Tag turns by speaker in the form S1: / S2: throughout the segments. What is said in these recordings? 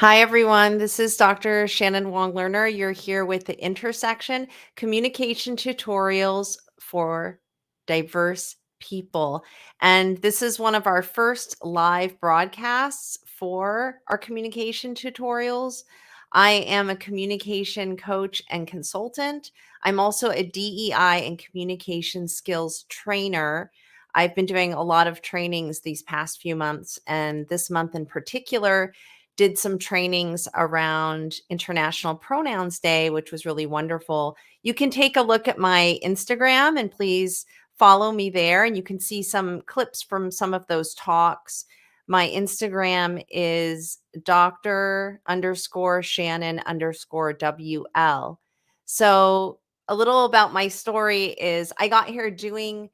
S1: Hi, everyone. This is Dr. Shannon Wong Lerner. You're here with the Intersection Communication Tutorials for Diverse People. And this is one of our first live broadcasts for our communication tutorials. I am a communication coach and consultant. I'm also a DEI and communication skills trainer. I've been doing a lot of trainings these past few months, and this month in particular did some trainings around International Pronouns Day, which was really wonderful. You can take a look at my Instagram and please follow me there, and you can see some clips from some of those talks. My Instagram is Dr. underscore Shannon underscore WL. So, a little about my story is I got here doing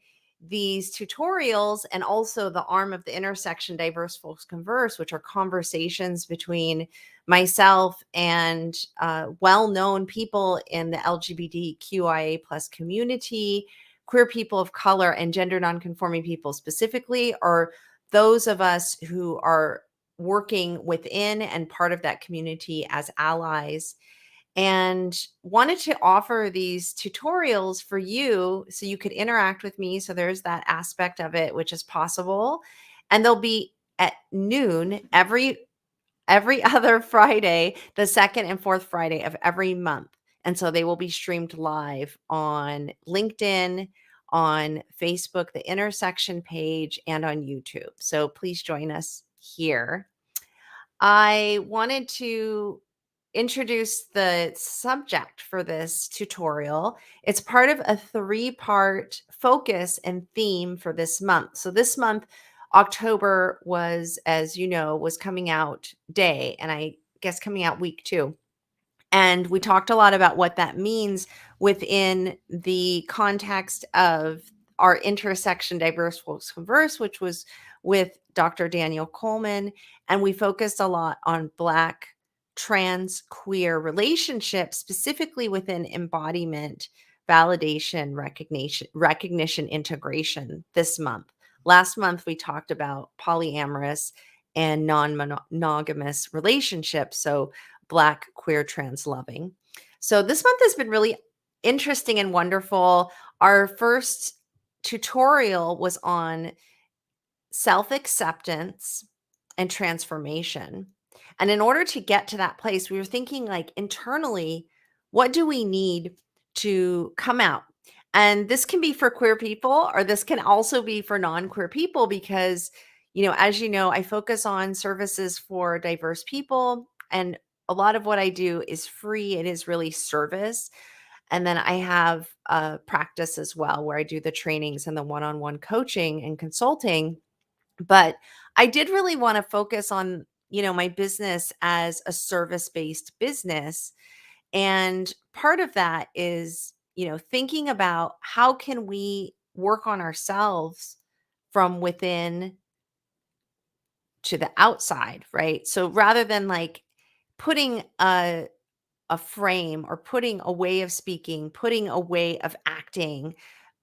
S1: these tutorials and also the arm of the intersection diverse folks converse, which are conversations between myself and well-known people in the LGBTQIA plus community, queer people of color, and gender nonconforming people specifically, or those of us who are working within and part of that community as allies, and wanted to offer these tutorials for you so you could interact with me. So there's that aspect of it, which is possible. And they'll be at noon every other Friday, the second and fourth Friday of every month. And so they will be streamed live on LinkedIn, on Facebook, the intersection page, and on YouTube. So please join us here. I wanted to introduce the subject for this tutorial. It's part of a three-part focus and theme for this month. So this month, October was, as you know, was coming out day, and I guess coming out week too. And we talked a lot about what that means within the context of our intersection diverse folks converse, which was with Dr. Daniel Coleman. And we focused a lot on Black trans queer relationships, specifically within embodiment, validation, recognition, integration this month. Last month, we talked about polyamorous and non-monogamous relationships. So Black, queer, trans loving. So this month has been really interesting and wonderful. Our first tutorial was on self acceptance and transformation. And in order to get to that place, we were thinking like internally, what do we need to come out? And this can be for queer people, or this can also be for non queer people, because, as you know, I focus on services for diverse people. And a lot of what I do is free, it is really service. And then I have a practice as well where I do the trainings and the one on one coaching and consulting. But I did really want to focus on, my business as a service-based business. And part of that is, thinking about how can we work on ourselves from within to the outside, right? So rather than like putting a frame or putting a way of speaking, putting a way of acting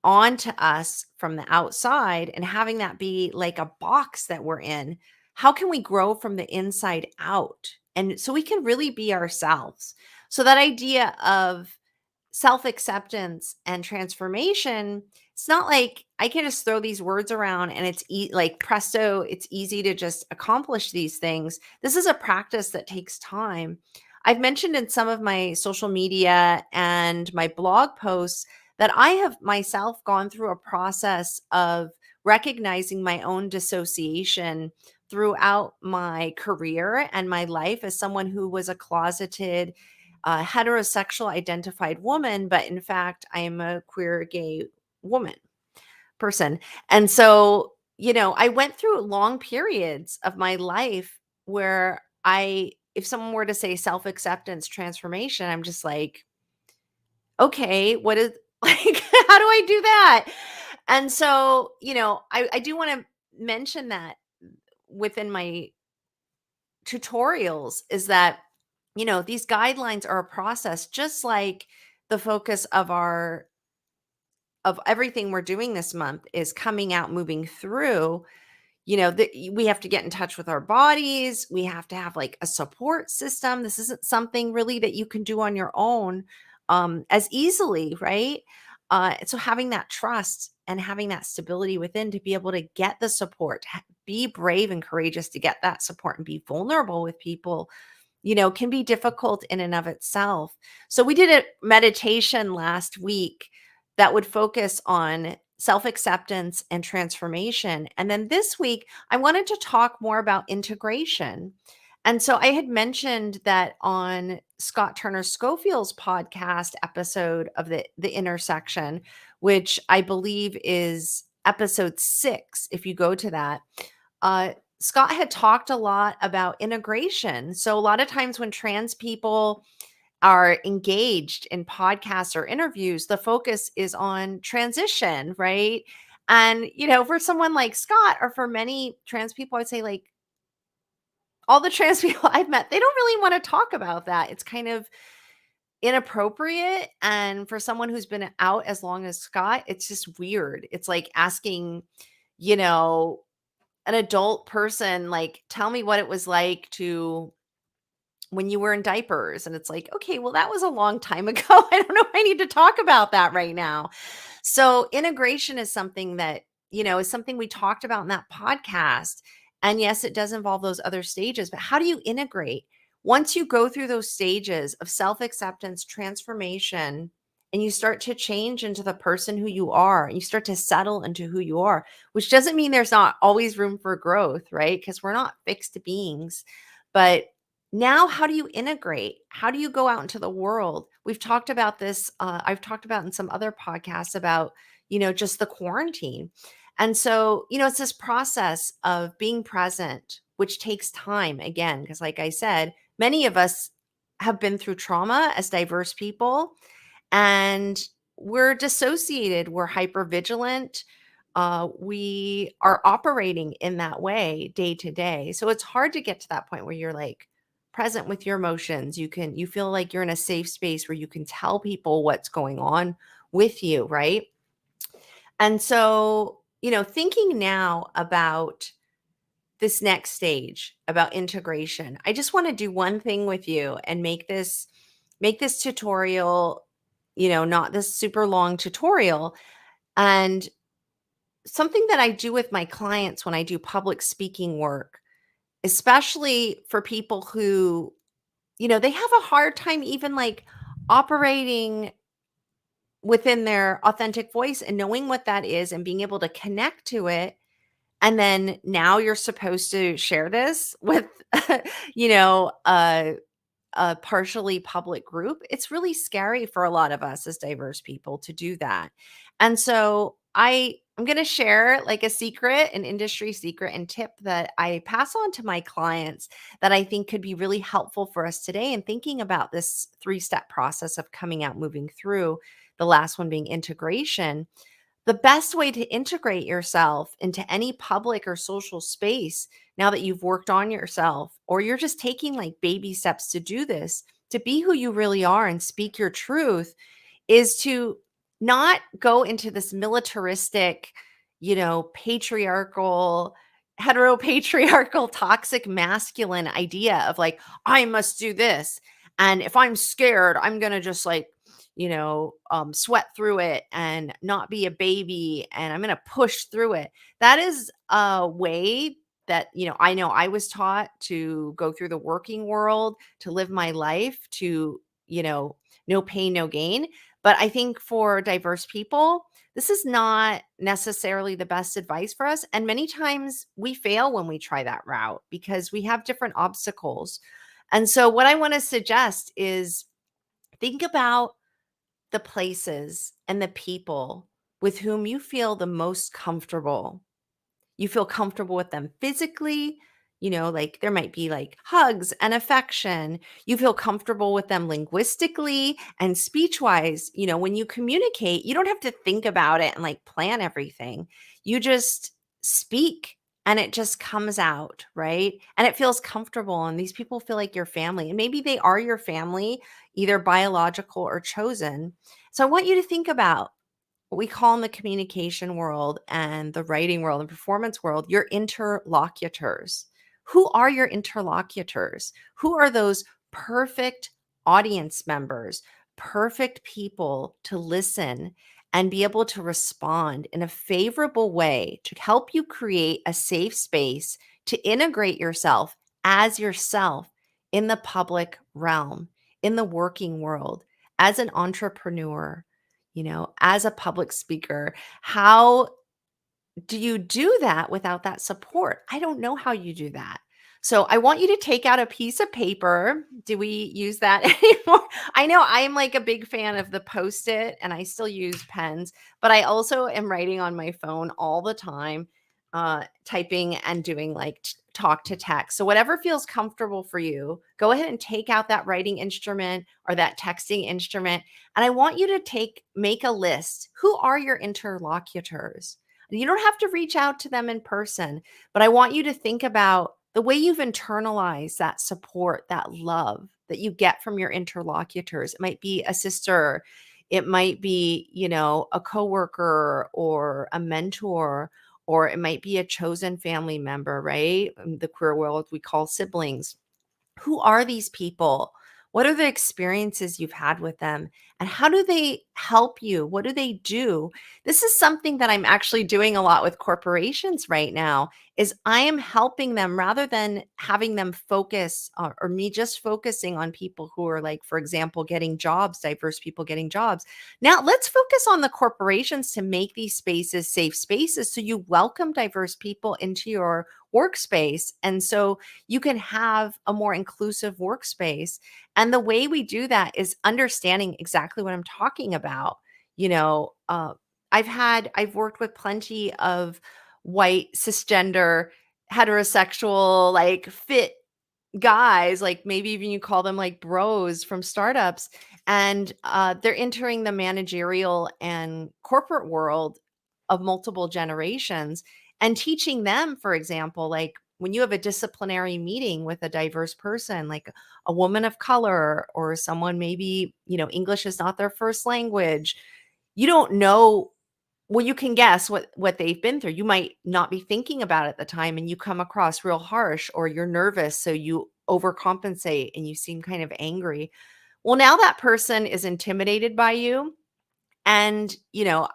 S1: onto us from the outside and having that be like a box that we're in, how can we grow from the inside out? And so we can really be ourselves. So that idea of self-acceptance and transformation, it's not like I can just throw these words around and it's like presto, it's easy to just accomplish these things. This is a practice that takes time. I've mentioned in some of my social media and my blog posts that I have myself gone through a process of recognizing my own dissociation throughout my career and my life as someone who was a closeted heterosexual identified woman, but in fact, I am a queer gay woman person. And so, I went through long periods of my life where if someone were to say self acceptance transformation, I'm just like, okay, what is like, how do I do that? And so, I do want to mention that within my tutorials is that, these guidelines are a process, just like the focus of everything we're doing this month is coming out, moving through. we have to get in touch with our bodies. We have to have like a support system. This isn't something really that you can do on your own as easily, right? So having that trust and having that stability within to be able to get the support, be brave and courageous to get that support and be vulnerable with people, can be difficult in and of itself. So we did a meditation last week that would focus on self-acceptance and transformation. And then this week, I wanted to talk more about integration. And so I had mentioned that on Scott Turner Schofield's podcast episode of the intersection, which I believe is episode 6, if you go to that, uh, Scott had talked a lot about integration. So a lot of times when trans people are engaged in podcasts or interviews, the focus is on transition, right? And, for someone like Scott or for many trans people, I'd say like all the trans people I've met, they don't really want to talk about that. It's kind of inappropriate. And for someone who's been out as long as Scott, it's just weird. It's like asking, you know, an adult person, like, tell me what it was like to when you were in diapers. And it's like, okay, well, that was a long time ago. I don't know if I need to talk about that right now. So integration is something that, is something we talked about in that podcast. And yes, it does involve those other stages, but how do you integrate? Once you go through those stages of self-acceptance, transformation, and you start to change into the person who you are, and you start to settle into who you are, which doesn't mean there's not always room for growth, right? Because we're not fixed beings. But now, how do you integrate? How do you go out into the world? We've talked about this. I've talked about in some other podcasts about, just the quarantine. And so, it's this process of being present, which takes time again, because like I said, many of us have been through trauma as diverse people and we're dissociated, we're hyper vigilant. We are operating in that way day to day. So it's hard to get to that point where you're like present with your emotions. You feel like you're in a safe space where you can tell people what's going on with you, right? And so, thinking now about this next stage about integration, I just want to do one thing with you and make this tutorial, not this super long tutorial. And something that I do with my clients when I do public speaking work, especially for people who, they have a hard time even like operating within their authentic voice and knowing what that is and being able to connect to it. And then now you're supposed to share this with, you know, a partially public group. It's really scary for a lot of us as diverse people to do that. And so I'm going to share like a secret, an industry secret and tip that I pass on to my clients that I think could be really helpful for us today in thinking about this 3-step process of coming out, moving through, the last one being integration. The best way to integrate yourself into any public or social space, now that you've worked on yourself, or you're just taking like baby steps to do this, to be who you really are and speak your truth, is to not go into this militaristic, patriarchal, heteropatriarchal, toxic masculine idea of like, I must do this. And if I'm scared, I'm going to just like, sweat through it and not be a baby. And I'm going to push through it. That is a way that, I know I was taught to go through the working world, to live my life, to, no pain, no gain. But I think for diverse people, this is not necessarily the best advice for us. And many times we fail when we try that route because we have different obstacles. And so, what I want to suggest is think about the places and the people with whom you feel the most comfortable. You feel comfortable with them physically, like there might be like hugs and affection. You feel comfortable with them linguistically and speech wise. When you communicate, you don't have to think about it and like plan everything. You just speak and it just comes out, right? And it feels comfortable. And these people feel like your family. And maybe they are your family, either biological or chosen. So I want you to think about what we call in the communication world and the writing world and performance world, your interlocutors. Who are your interlocutors? Who are those perfect audience members, perfect people to listen and be able to respond in a favorable way to help you create a safe space to integrate yourself as yourself in the public realm, in the working world, as an entrepreneur, as a public speaker? How do you do that without that support? I don't know how you do that. So I want you to take out a piece of paper. Do we use that anymore? I know I'm like a big fan of the Post-it and I still use pens, but I also am writing on my phone all the time, typing and doing like talk to text. So whatever feels comfortable for you, go ahead and take out that writing instrument or that texting instrument. And I want you to make a list. Who are your interlocutors? You don't have to reach out to them in person, but I want you to think about the way you've internalized that support, that love that you get from your interlocutors. It might be a sister, it might be, a coworker or a mentor, or it might be a chosen family member, right? In the queer world, we call siblings. Who are these people? What are the experiences you've had with them? And how do they help you? What do they do? This is something that I'm actually doing a lot with corporations right now is I am helping them rather than having them focus or me just focusing on people who are like, for example, getting jobs, diverse people getting jobs. Now let's focus on the corporations to make these spaces safe spaces so you welcome diverse people into your workspace. And so you can have a more inclusive workspace. And the way we do that is understanding exactly what I'm talking about. You know, I've worked with plenty of white, cisgender, heterosexual, like fit guys, like maybe even you call them like bros from startups, and they're entering the managerial and corporate world of multiple generations and teaching them, for example, like when you have a disciplinary meeting with a diverse person, like a woman of color or someone maybe, English is not their first language, you don't know. Well, you can guess what they've been through. You might not be thinking about it at the time and you come across real harsh or you're nervous, so you overcompensate and you seem kind of angry. Well, now that person is intimidated by you. And,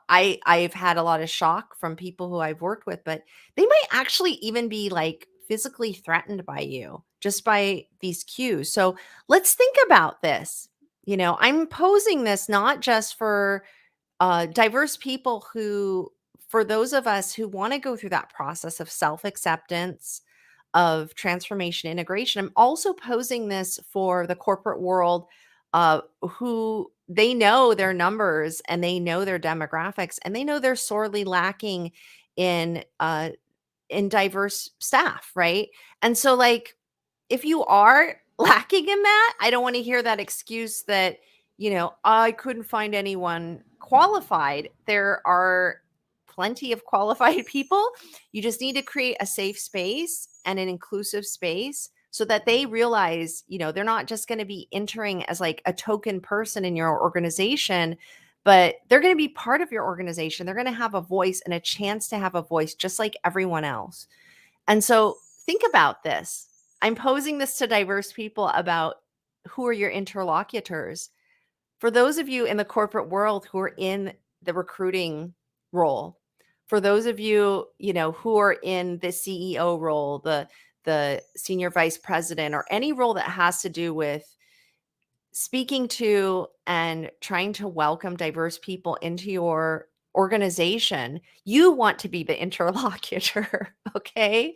S1: I've had a lot of shock from people who I've worked with, but they might actually even be like physically threatened by you just by these cues. So let's think about this. I'm posing this not just for diverse people for those of us who want to go through that process of self acceptance, of transformation integration. I'm also posing this for the corporate world who they know their numbers and they know their demographics and they know they're sorely lacking in diverse staff, right? And so, like, if you are lacking in that, I don't want to hear that excuse that, I couldn't find anyone qualified. There are plenty of qualified people. You just need to create a safe space and an inclusive space so that they realize, they're not just going to be entering as like a token person in your organization, but they're going to be part of your organization. They're going to have a voice and a chance to have a voice just like everyone else. And so think about this. I'm posing this to diverse people about who are your interlocutors. For those of you in the corporate world who are in the recruiting role, for those of you, who are in the CEO role, the senior vice president, or any role that has to do with speaking to and trying to welcome diverse people into your organization, you want to be the interlocutor, okay?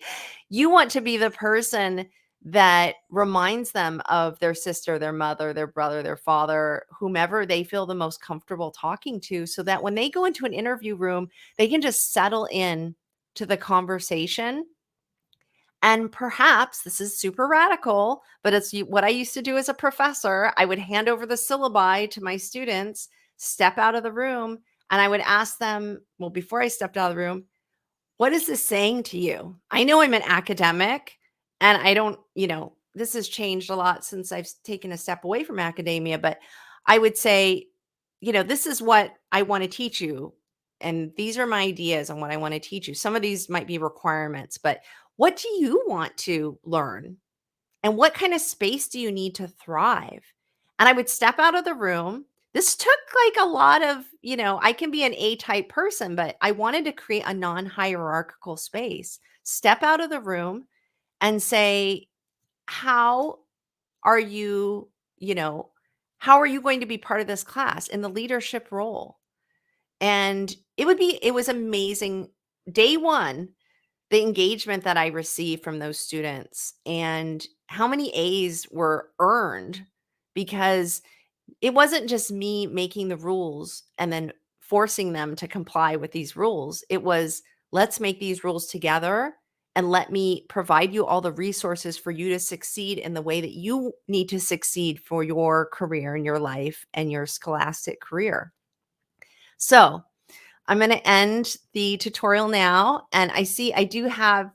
S1: You want to be the person that reminds them of their sister, their mother, their brother, their father, whomever they feel the most comfortable talking to, so that when they go into an interview room, they can just settle in to the conversation. And perhaps this is super radical, but it's what I used to do as a professor. I would hand over the syllabi to my students, step out of the room, and I would ask them, well, before I stepped out of the room, what is this saying to you? I know I'm an academic and I don't, this has changed a lot since I've taken a step away from academia, but I would say, this is what I want to teach you. and these are my ideas on what I want to teach you. Some of these might be requirements, but what do you want to learn? And what kind of space do you need to thrive? And I would step out of the room. This took like a lot of, I can be an A type person, but I wanted to create a non hierarchical space. Step out of the room and say, how are you, you know, how are you going to be part of this class in the leadership role? And it was amazing. Day one, the engagement that I received from those students and how many A's were earned because it wasn't just me making the rules and then forcing them to comply with these rules. It was, let's make these rules together and let me provide you all the resources for you to succeed in the way that you need to succeed for your career and your life and your scholastic career. So, I'm going to end the tutorial now. And I do have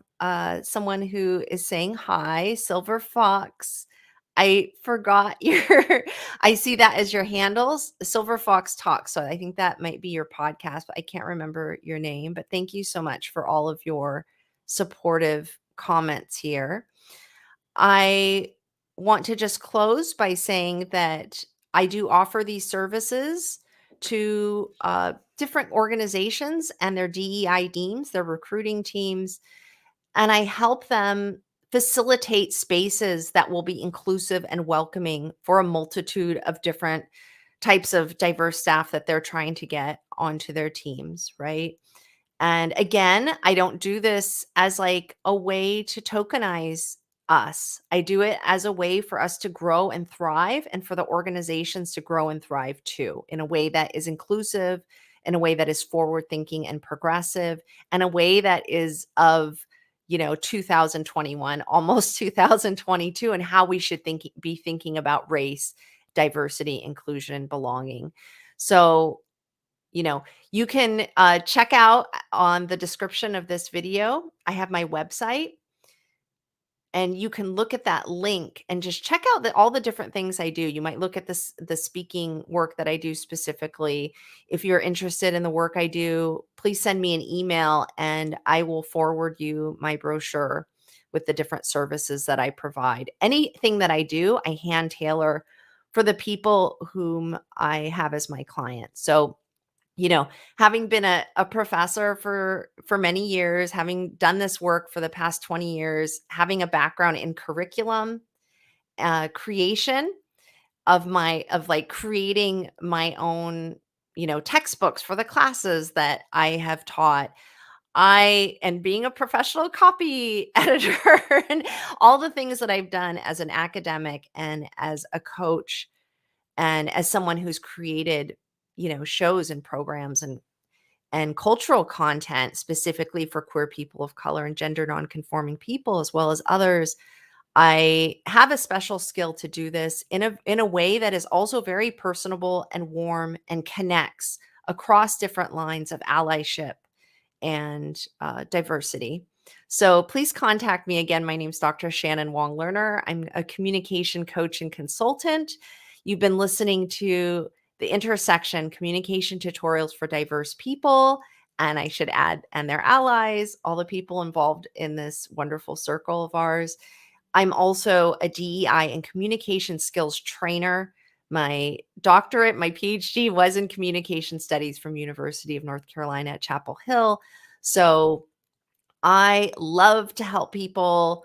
S1: someone who is saying hi, Silver Fox. I forgot I see that as your handles, Silver Fox Talk. So I think that might be your podcast, but I can't remember your name. But thank you so much for all of your supportive comments here. I want to just close by saying that I do offer these services to different organizations and their DEI teams, their recruiting teams, and I help them facilitate spaces that will be inclusive and welcoming for a multitude of different types of diverse staff that they're trying to get onto their teams, right? And again, I don't do this as like a way to tokenize us. I do it as a way for us to grow and thrive and for the organizations to grow and thrive too, in a way that is inclusive, in a way that is forward thinking and progressive, and a way that is of 2021, almost 2022, and how we should be thinking about race, diversity, inclusion, belonging. So you can check out on the description of this video. I have my website, and you can look at that link and just check out all the different things I do. You might look at the speaking work that I do specifically. If you're interested in the work I do, please send me an email and I will forward you my brochure with the different services that I provide. Anything that I do, I hand tailor for the people whom I have as my clients. So having been a professor for many years, having done this work for the past 20 years, having a background in curriculum creation of like creating my own, textbooks for the classes that I have taught. And being a professional copy editor and all the things that I've done as an academic and as a coach and as someone who's created, shows and programs and cultural content specifically for queer people of color and gender nonconforming people, as well as others. I have a special skill to do this in a way that is also very personable and warm and connects across different lines of allyship and diversity. So please contact me again. My name is Dr. Shannon Wong Lerner. I'm a communication coach and consultant. You've been listening to the Intersection Communication Tutorials for Diverse People. And I should add, and their allies, all the people involved in this wonderful circle of ours. I'm also a DEI and communication skills trainer. My doctorate, my PhD was in communication studies from University of North Carolina at Chapel Hill. So I love to help people,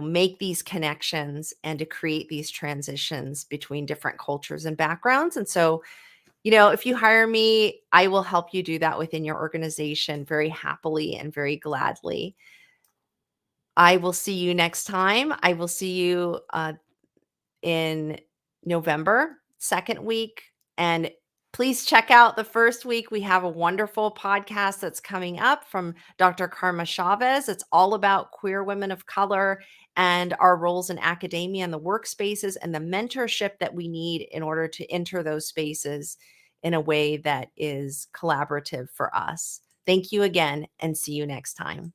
S1: make these connections and to create these transitions between different cultures and backgrounds. And so, if you hire me, I will help you do that within your organization very happily and very gladly. I will see you next time. I will see you in November, second week. And please check out the first week. We have a wonderful podcast that's coming up from Dr. Karma Chavez. It's all about queer women of color and our roles in academia and the workspaces and the mentorship that we need in order to enter those spaces in a way that is collaborative for us. Thank you again and see you next time.